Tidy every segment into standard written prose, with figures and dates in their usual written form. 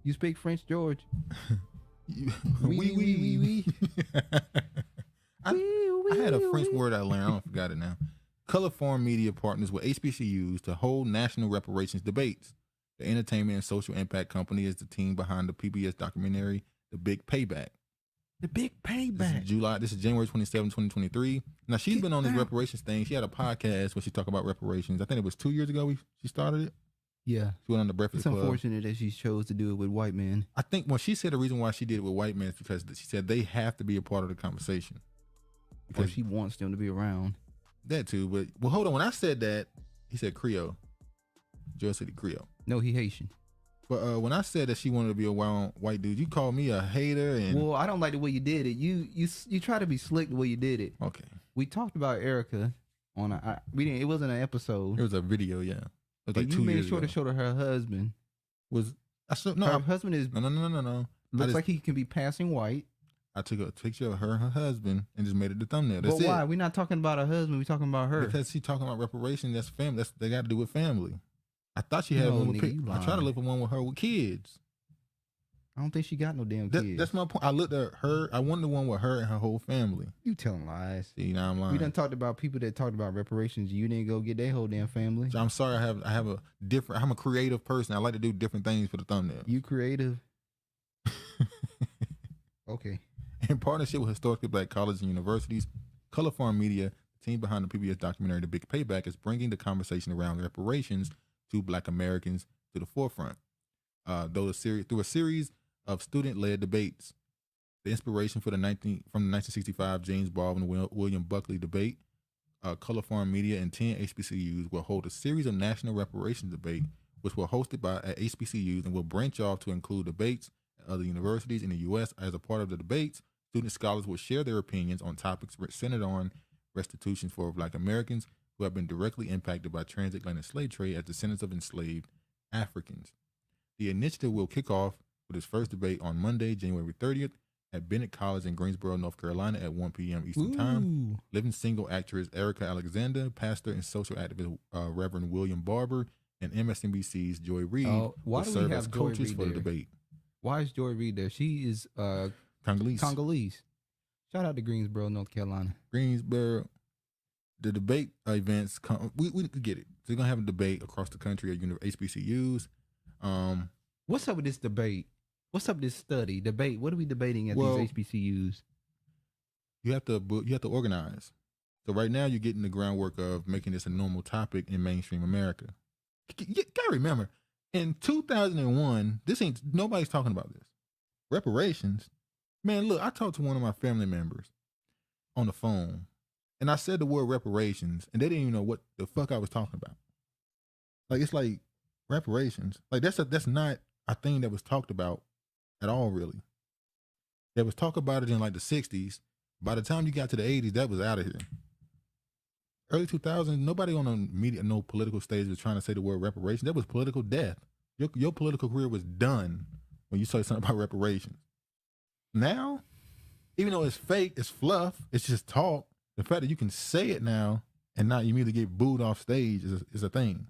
You speak French, George? Oui. I had a French word I learned. I don't forgot it now. Colorform Media partners with HBCUs to hold National Reparations Debates. The entertainment and social impact company is the team behind the PBS documentary, The Big Payback. The Big Payback. This is January 27, 2023. Now, she's been on this reparations thing. She had a podcast where she talked about reparations. I think it was 2 years ago she started it. Yeah. She went on the Breakfast It's Club. unfortunate that she chose to do it with white men. I think when she said the reason why she did it with white men is because she said they have to be a part of the conversation. Because she wants them to be around. That too, but well, hold on. When I said that, he said Creole. Georgia City Creole. No, he Haitian. But when I said that she wanted to be a white dude, you called me a hater. And well, I don't like the way you did it. You try to be slick the way you did it. Okay. We talked about Erica on it wasn't an episode. It was a video, yeah. It was like 2 years ago. You made sure to show her husband. Her husband is no. Looks like he can be passing white. I took a picture of her and her husband and just made it the thumbnail. That's but why? We're not talking about her husband. We're talking about her. Because she's talking about reparations. That's family. They got to do with family. I thought she had one with I tried to look for one with her with kids. I don't think she got no damn kids. That's my point. I looked at her. I wanted the one with her and her whole family. You telling lies. See, now I'm lying. We done talked about people that talked about reparations. You didn't go get their whole damn family. So I'm sorry. I'm a creative person. I like to do different things for the thumbnail. You creative? Okay. In partnership with historically black colleges and universities, Colorform Media, the team behind the PBS documentary The Big Payback, is bringing the conversation around reparations to Black Americans to the forefront. Through a series of student-led debates, the inspiration from the 1965 James Baldwin-William Buckley debate, Colorform Media and 10 HBCUs will hold a series of national reparations debate, which were hosted by at HBCUs and will branch off to include debates at other universities in the U.S. As a part of the debates, student scholars will share their opinions on topics centered on restitution for Black Americans who have been directly impacted by transatlantic slave trade as descendants of enslaved Africans. The initiative will kick off with its first debate on Monday, January 30th, at Bennett College in Greensboro, North Carolina at 1 p.m. Eastern Time. Living single actress Erica Alexander, pastor and social activist Reverend William Barber, and MSNBC's Joy Reid will serve as coaches for the debate. Why is Joy Reid there? She is Congolese. Shout out to Greensboro, North Carolina. Greensboro. The debate events we could get it. So they're gonna have a debate across the country at HBCUs. What's up with this debate? What's up with this study debate? What are we debating at these HBCUs? You have to organize. So right now you're getting the groundwork of making this a normal topic in mainstream America. You gotta remember, in 2001, nobody's talking about this. Reparations. Man, look, I talked to one of my family members on the phone, and I said the word reparations, and they didn't even know what the fuck I was talking about. Like, it's like reparations. Like, that's not a thing that was talked about at all, really. There was talk about it in like the 60s. By the time you got to the 80s, that was out of here. Early 2000s, nobody on the media, no political stage was trying to say the word reparations. That was political death. Your political career was done when you say something about reparations. Now, even though it's fake, it's fluff, it's just talk, the fact that you can say it now and not immediately get booed off stage is a thing.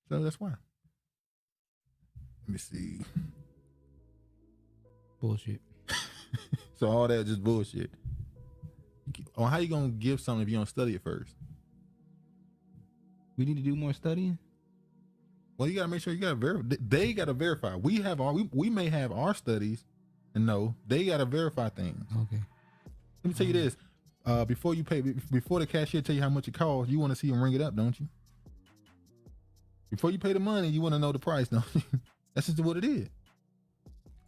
So that's why. Let me see. Bullshit. So all that just bullshit. How you gonna give something if you don't study it first? We need to do more studying. Well, you gotta make sure you gotta verify. They gotta verify. We may have our studies, and no, they gotta verify things. Okay. Let me tell you this: before the cashier tell you how much it costs, you want to see them ring it up, don't you? Before you pay the money, you want to know the price, don't you? That's just what it is.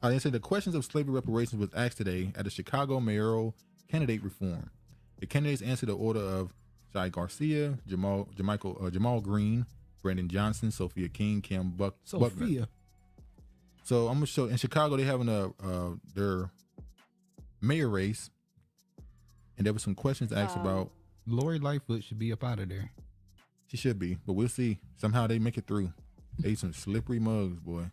They say the questions of slavery reparations was asked today at the Chicago Mayoral Candidate reform. The candidates answered the order of Shai Garcia, Jamal Green, Brandon Johnson, Sophia King, Kim Buckman. So I'm gonna show in Chicago they having their mayor race, and there were some questions asked about. Lori Lightfoot should be up out of there. She should be, but we'll see. Somehow they make it through. They some slippery mugs, boy.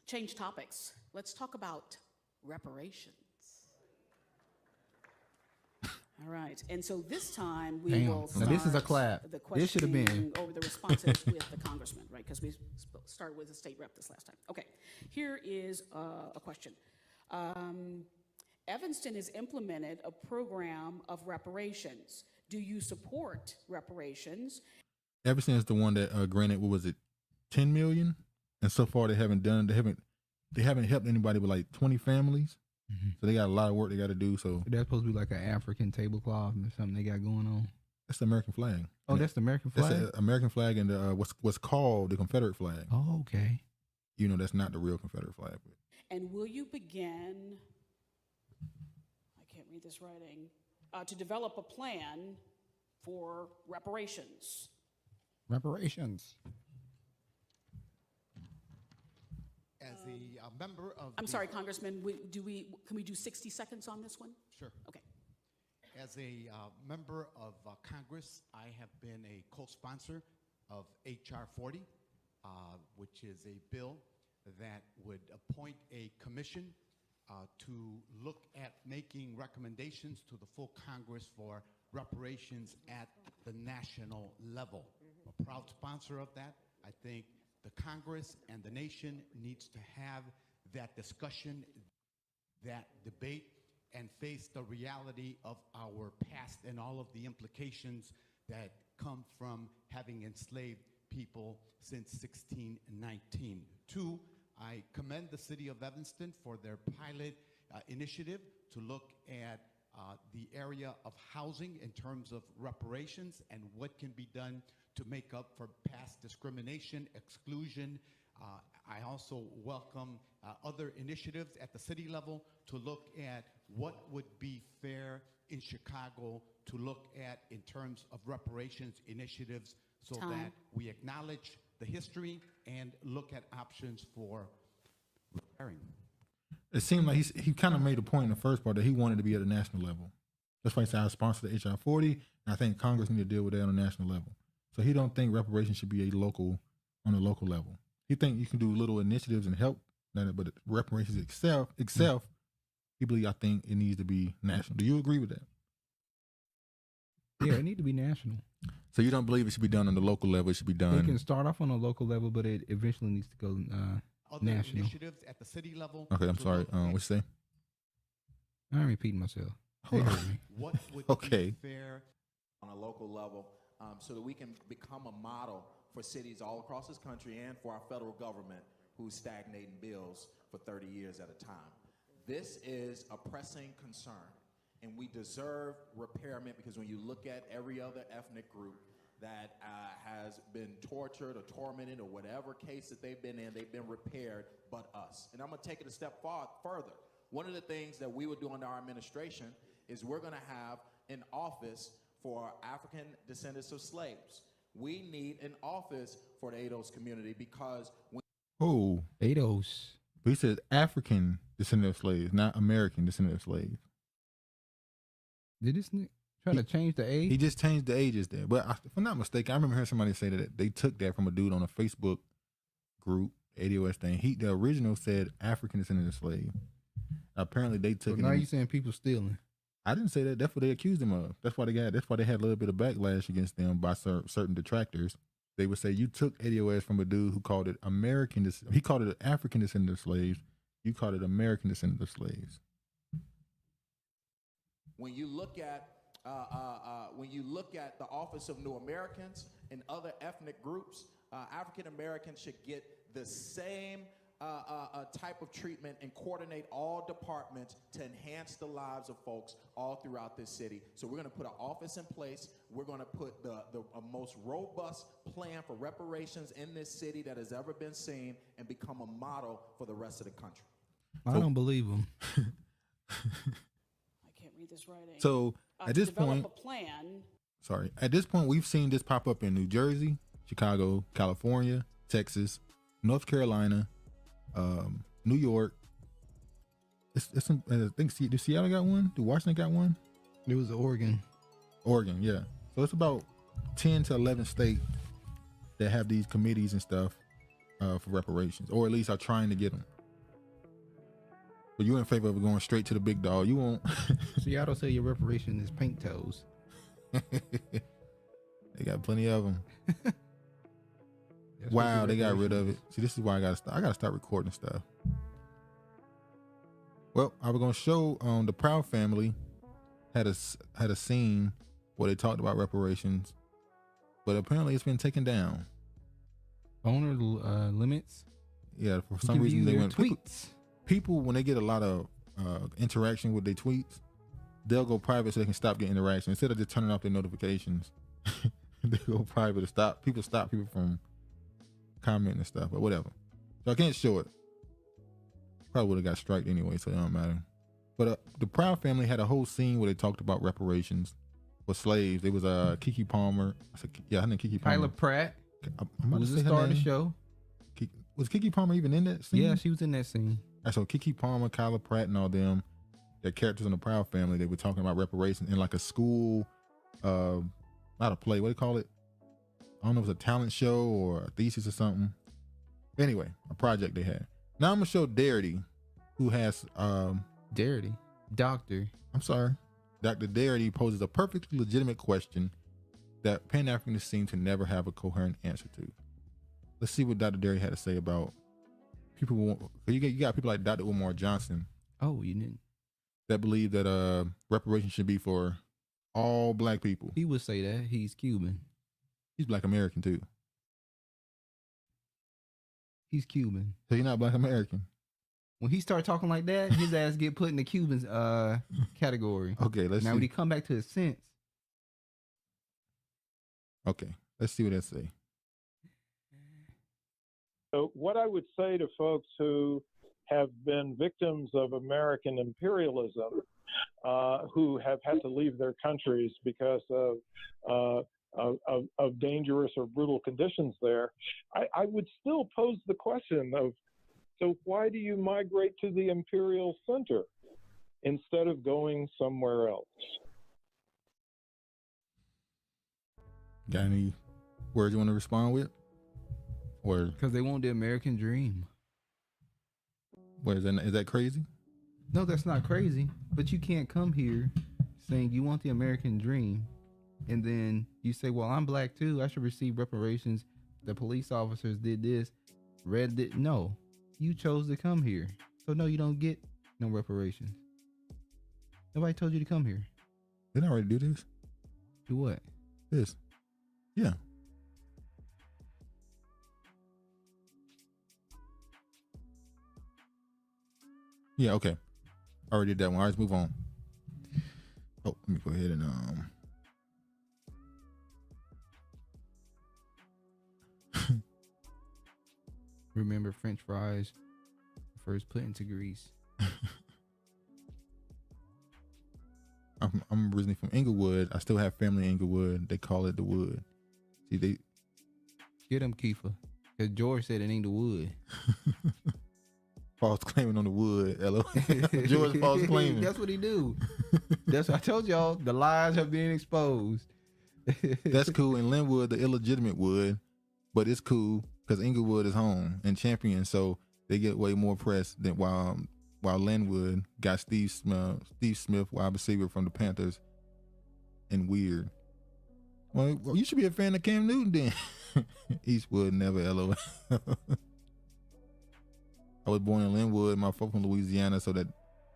Change topics. Let's talk about reparations. All right, and so this time we will start this is a clap. The This should have been over the responses with the congressman right because we started with the state rep this last time. Okay, here is a question. Evanston has implemented a program of reparations. Do you support reparations? Evanston is the one that granted, what was it, 10 million? And so far they haven't helped anybody but like 20 families. Mm-hmm. So they got a lot of work they got to do. So that's supposed to be like an African tablecloth or something they got going on. That's the American flag. Oh, that's the American flag? That's the American flag and what's called the Confederate flag. Oh, okay. You know, that's not the real Confederate flag. But. And will you begin, I can't read this writing, to develop a plan for reparations? Reparations. As a member of I'm sorry, Congressman, can we do 60 seconds on this one? Sure. Okay. As a member of Congress, I have been a co-sponsor of H.R. 40, which is a bill that would appoint a commission to look at making recommendations to the full Congress for reparations at the national level. I'm a proud sponsor of that. I think the Congress and the nation needs to have that discussion, that debate, and face the reality of our past and all of the implications that come from having enslaved people since 1619. Two, I commend the city of Evanston for their pilot initiative to look at the area of housing in terms of reparations and what can be done to make up for past discrimination, exclusion. I also welcome other initiatives at the city level to look at what would be fair in Chicago to look at in terms of reparations initiatives so that we acknowledge the history and look at options for repairing. It seemed like he kind of made a point in the first part that he wanted to be at the national level. That's why he said I sponsor the HR 40, and I think Congress need to deal with that on a national level. So he don't think reparations should be on a local level. He think you can do little initiatives and help, but reparations itself, I think it needs to be national. Do you agree with that? Yeah, it need to be national. So you don't believe it should be done on the local level? It should be done. It can start off on a local level, but it eventually needs to go other national. Initiatives at the city level. Okay, I'm sorry. What you say? I'm repeating myself. What would okay. be fair on a local level so that we can become a model for cities all across this country and for our federal government who's stagnating bills for 30 years at a time. This is a pressing concern, and we deserve repairment because when you look at every other ethnic group that has been tortured or tormented or whatever case that they've been in, they've been repaired but us. And I'm going to take it a step further. One of the things that we would do under our administration is we're going to have an office for African descendants of slaves. We need an office for the ADOS community because ADOS. But he said African descendant of slaves, not American descendant of slaves. Did this try to change the age? He just changed the ages there. But if I'm not mistaken, I remember hearing somebody say that they took that from a dude on a Facebook group, ADOS thing. The original said African descendant of slave. Apparently they took it. Now you saying people stealing? I didn't say that. That's what they accused him of. That's why they had a little bit of backlash against them by certain detractors. They would say you took ADOS from a dude who called it American. He called it African descendant of slaves. You called it American descendant of slaves. When you look at the Office of New Americans and other ethnic groups, African Americans should get the same type of treatment and coordinate all departments to enhance the lives of folks all throughout this city. So we're going to put an office in place. We're going to put the most robust plan for reparations in this city that has ever been seen and become a model for the rest of the country. I don't believe him. I can't read this writing. So at this point, at this point, we've seen this pop up in New Jersey, Chicago, California, Texas, North Carolina, New York. I think Seattle got one. Did Washington got one? It was Oregon. Oregon, yeah. So it's about 10 to 11 states that have these committees and stuff for reparations, or at least are trying to get them. But you're in favor of going straight to the big dog. You won't. Seattle say your reparation is pink toes. They got plenty of them. That's what Wow, the they got rid of it. reparations- See, this is why I gotta start recording stuff. Well, I was gonna show the Proud family had a scene where they talked about reparations, but apparently it's been taken down. Owner limits. Yeah, for You some can reason view they their went. tweets. People when they get a lot of interaction with their tweets, they'll go private so they can stop getting interaction instead of just turning off their notifications. They go private to stop people from commenting and stuff, but whatever. So I can't show it. Probably would have got striked anyway, so it don't matter. But the Proud family had a whole scene where they talked about reparations for slaves. It was Keke Palmer. Her name Keke Palmer. Kyla Pratt, I'm who about to was say the her star of the name. show. Was Keke Palmer even in that scene? Yeah, she was in that scene. All right, so Keke Palmer, Kyla Pratt, and all them, their characters in the Proud family, they were talking about reparations in like a school, not a play. What do you call it? I don't know if it's a talent show or a thesis or something. Anyway, a project they had. Now I'm gonna show Darity, who has Darity, Doctor. I'm sorry, Dr. Darity poses a perfectly legitimate question that Pan-Africanists seem to never have a coherent answer to. Let's see what Dr. Darity had to say about people. You got people like Dr. Umar Johnson Oh, you didn't. that believe that reparations should be for all black people. He would say that. He's Cuban. He's Black American too, He's Cuban. so you're not Black American. When he start talking like that, his ass get put in the Cubans category. Okay, let's Now see. when he come back to his sense, Okay, let's see what that say. So what I would say to folks who have been victims of American imperialism, who have had to leave their countries because of dangerous or brutal conditions there, I would still pose the question of, so why do you migrate to the imperial center instead of going somewhere else? Got any words you want to respond with? Or because they want the American dream. what is that crazy? No, that's not crazy. But you can't come here saying you want the American dream, and then you say, "Well, I'm black too. I should receive reparations." The police officers did this. Red did no. You chose to come here, so no, you don't get no reparations. Nobody told you to come here. Didn't I already do this? Do what? This. Yeah. Yeah, okay. I already did that one. All right, let's move on. Oh, let me go ahead and Remember French fries first put into grease. I'm originally from Inglewood. I still have family in Inglewood. They call it the Wood. See, they Get him, Kiefer. Because George said it ain't the wood. false claiming on the wood. Hello, George false claiming. That's what he do. That's what I told y'all. The lies are being exposed. That's cool. In Linwood, the illegitimate wood, but it's cool because Inglewood is home and champion, so they get way more press than while Linwood got Steve Smith, wide receiver from the Panthers, and weird. Well, you should be a fan of Cam Newton then. Eastwood never LOL. I was born in Linwood. My folks from Louisiana, so that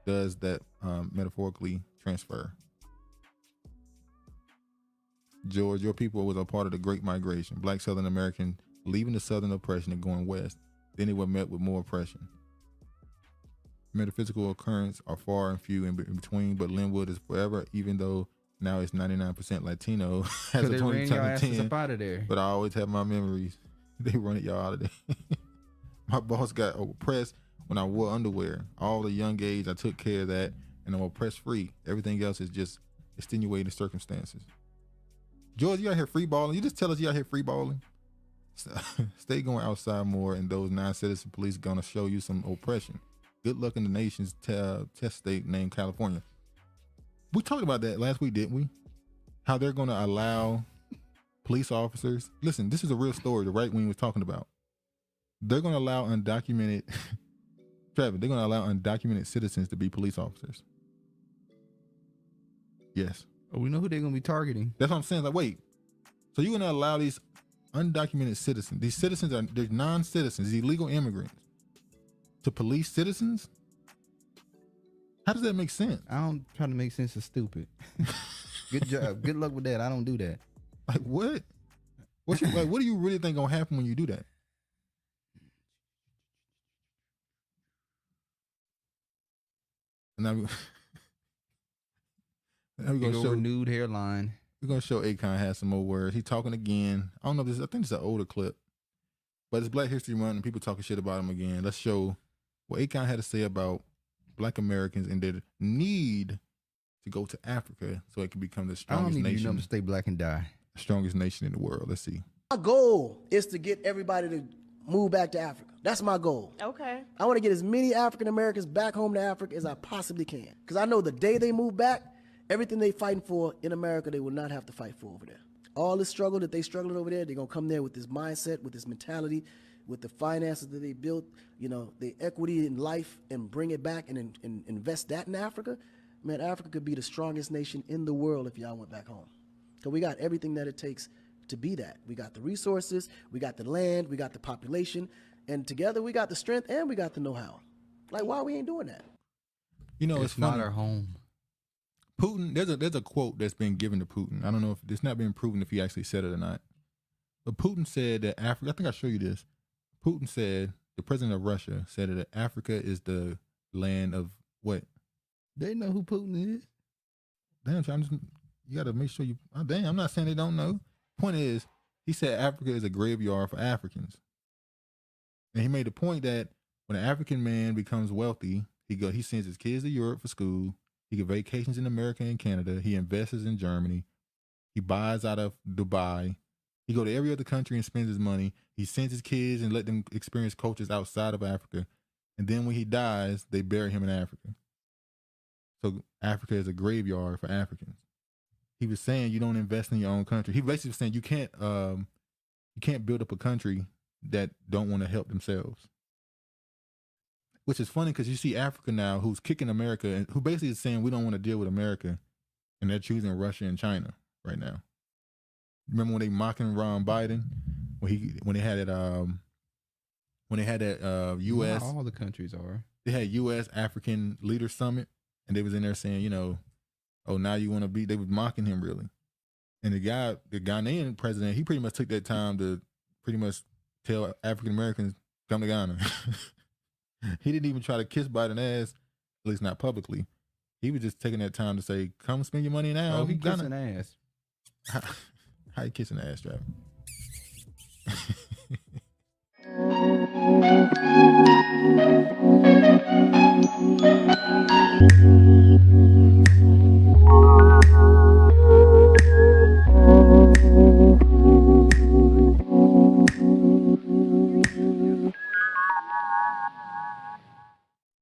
does that metaphorically transfer. George, your people was a part of the Great Migration. Black Southern Americans leaving the Southern oppression and going west. Then they were met with more oppression. Metaphysical occurrences are far and few in between, but Linwood is forever, even though now it's 99% Latino as So of they ran your asses 2010. up out of there. But I always have my memories. They run it y'all out of there. My boss got oppressed when I wore underwear. All the young age, I took care of that, and I'm oppressed free. Everything else is just extenuating circumstances. George, you out here free balling? You just tell us you out here free balling? Stay going outside more, and those non-citizen police gonna show you some oppression. Good luck in the nation's test state named California. We talked about that last week, didn't we? How they're gonna allow police officers. Listen, this is a real story. The right wing was talking about. They're gonna allow undocumented. Trevor, they're gonna allow undocumented citizens to be police officers. Yes. Oh, we know who they're gonna be targeting. That's what I'm saying. Like, wait, so you're gonna allow these undocumented citizens. These citizens they're non-citizens, illegal immigrants, to police citizens? How does that make sense? I don't try to make sense of stupid. Good job. Good luck with that. I don't do that. Like what? What do you really think gonna happen when you do that? Now we're gonna show renewed hairline. We're gonna show Akon has some more words. He's talking again. I don't know if this. I think it's an older clip, but it's Black History Month and people talking shit about him again. Let's show what Akon had to say about Black Americans and their need to go to Africa so it can become the strongest nation. To stay black and die. The strongest nation in the world. Let's see. My goal is to get everybody to move back to Africa. That's my goal. Okay. I want to get as many African Americans back home to Africa as I possibly can. Because I know the day they move back, everything they fighting for in America, they will not have to fight for over there. All this struggle that they struggling over there, they're going to come there with this mindset, with this mentality, with the finances that they built, the equity in life, and bring it back and invest that in Africa. Man, Africa could be the strongest nation in the world if y'all went back home. Because we got everything that it takes to be that. We got the resources, we got the land, we got the population, and together we got the strength and we got the know-how. Like, why we ain't doing that? It's not funny. our home. Putin, there's a quote that's been given to Putin. I don't know if it's not been proven if he actually said it or not. But Putin said that Africa, I think I'll show you this. Putin said, the president of Russia said that Africa is the land of what? They know who Putin is. Damn, you got to make sure I'm not saying they don't know. Point is, he said Africa is a graveyard for Africans. And he made the point that when an African man becomes wealthy, he sends his kids to Europe for school. He get vacations in America and Canada. He invests in Germany. He buys out of Dubai. He go to every other country and spends his money. He sends his kids and let them experience cultures outside of Africa. And then when he dies, they bury him in Africa. So Africa is a graveyard for Africans. He was saying you don't invest in your own country. He basically was saying you can't build up a country that don't want to help themselves. Which is funny because you see Africa now who's kicking America and who basically is saying we don't want to deal with America, and they're choosing Russia and China right now. Remember when they mocking Ron Biden when they had that U.S. Not all the countries are. They had U.S. African Leader Summit, and they was in there saying, oh, now you want to be. They was mocking him really, and the Ghanaian president, he pretty much took that time to pretty much tell African Americans come to Ghana. He didn't even try to kiss Biden's ass, at least not publicly. He was just taking that time to say, come spend your money now. Oh, he kissing ass. How you kissing ass, Travis?